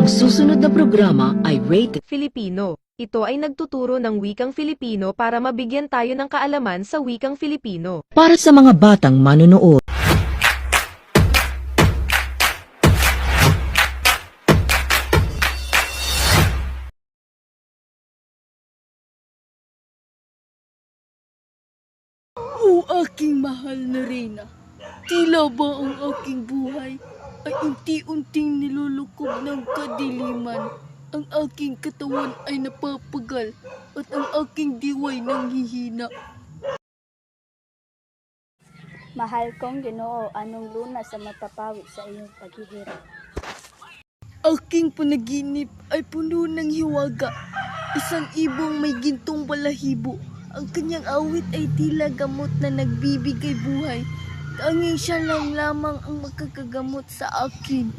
susunod na programa ay rated Filipino. Ito ay nagtuturo ng wikang Filipino para mabigyan tayo ng kaalaman sa wikang Filipino. para sa mga batang manonood. O aking mahal na Reyna, tila ba ang aking buhay ay unti-unting nilulukob ng kadiliman? Ang aking katawan ay napapagal at ang aking diway nanghihina. Mahal kong Ginoo, anong lunas ang mapapawi sa iyong paghihirap? Aking panaginip ay puno ng hiwaga, isang ibong may gintong balahibo. Ang kanyang awit ay tila gamot na nagbibigay buhay. Tanging siya lang lamang ang makakagamot sa akin.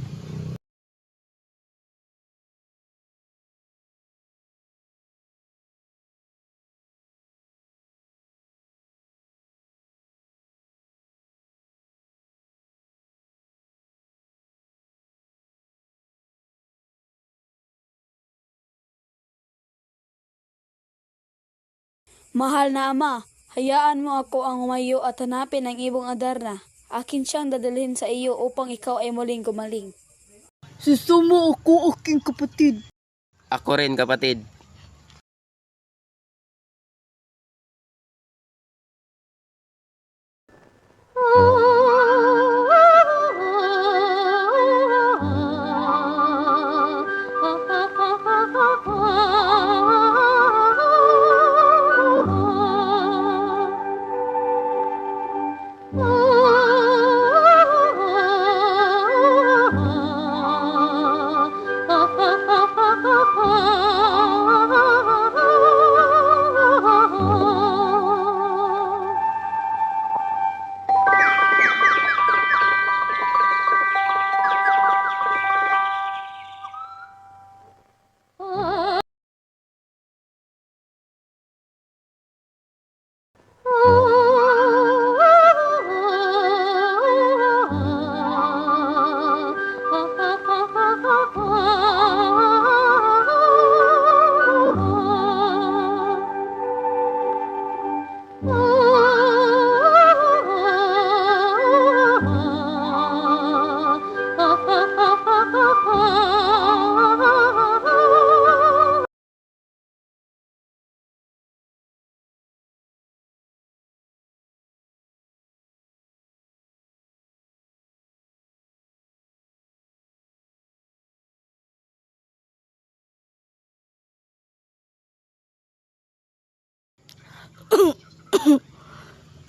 Mahal na ama, hayaan mo ako ang umayo at hanapin ang ibong Adarna. Akin siyang dadalhin sa iyo upang ikaw ay muling gumaling. Susama ako, aking kapatid. Ako rin, kapatid.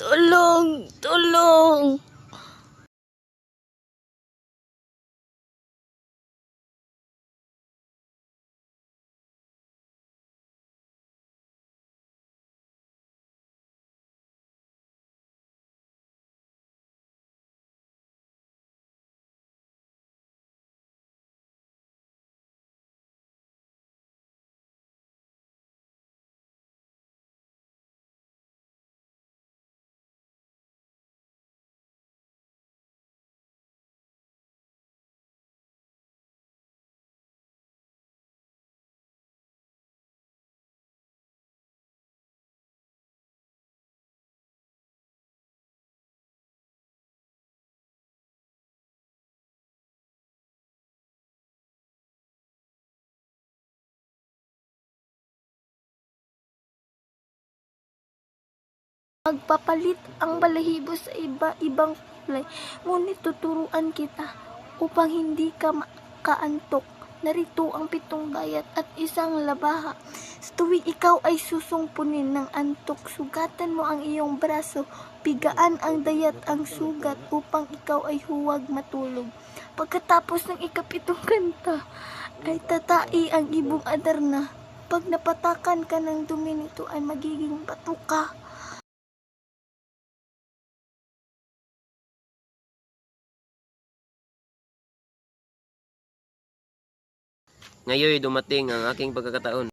Tulong! Tulong! Magpapalit ang balahibo sa iba-ibang kulay, ngunit tuturuan kita upang hindi ka makaantok. Narito ang 7 dayat at 1 labaha. Sa tuwing ikaw ay susungpunin ng antok, sugatan mo ang iyong braso, pigaan ang dayat ang sugat upang ikaw ay huwag matulog. Pagkatapos ng 7 kanta, ay tatai ang ibong Adarna. Pag napatakan ka ng dumi nito ay magiging bato ka. Ngayon dumating ang aking pagkakataon.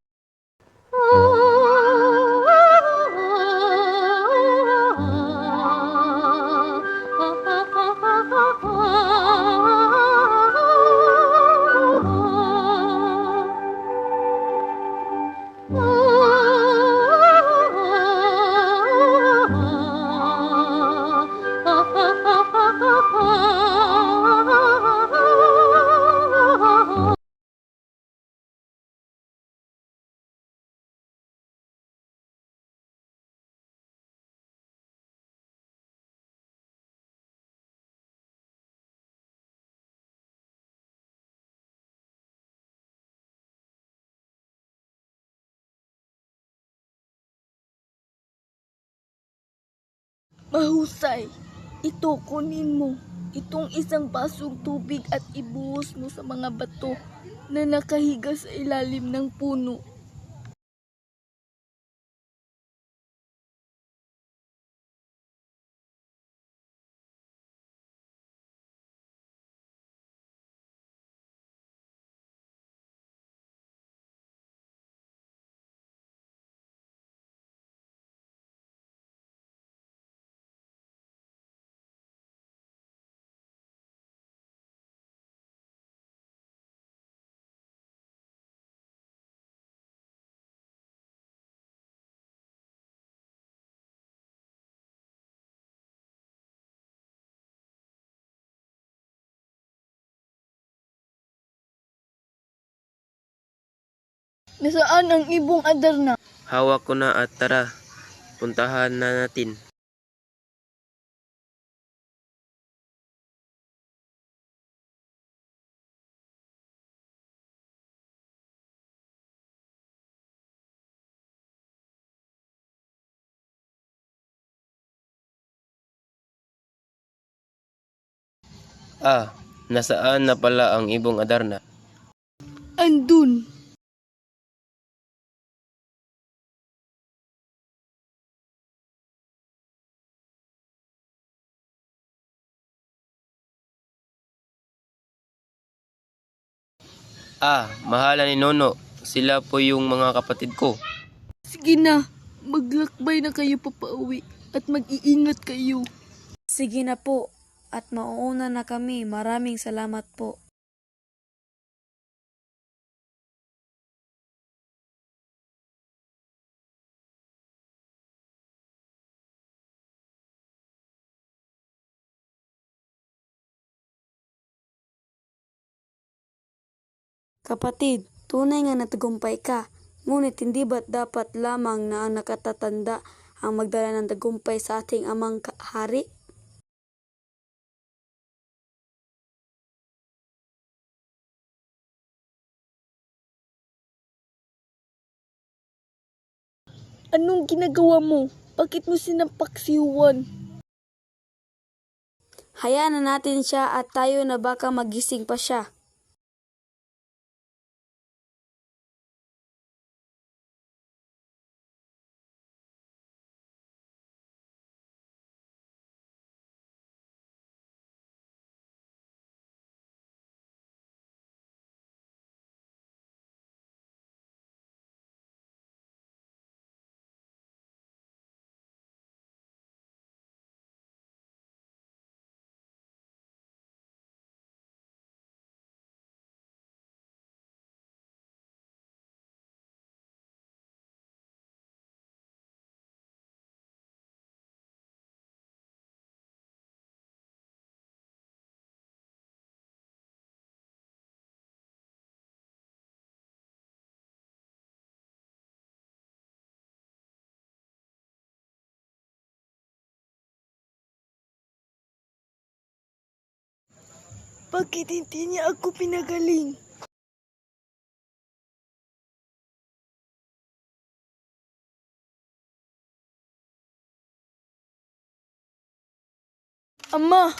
Mahusay. Ito, kunin mo. Itong isang basong tubig at ibuhos mo sa mga bato na nakahiga sa ilalim ng puno. Nasaan ang ibong Adarna? Hawak ko na at tara, puntahan na natin. Nasaan na pala ang ibong Adarna? Andun. Mahala ni Nono. Sila po yung mga kapatid ko. Sige na, maglakbay na kayo papauwi at mag-iingat kayo. Sige na po, at mauuna na kami. Maraming salamat po. Kapatid, tunay nga natagumpay ka. Ngunit hindi ba't dapat lamang na ang nakatatanda ang magdala ng tagumpay sa ating amang hari? Anong ginagawa mo? Bakit mo sinampak si Juan? Hayaan na natin siya at tayo na baka magising pa siya. Bakit hindi niya ako pinagaling? Ama!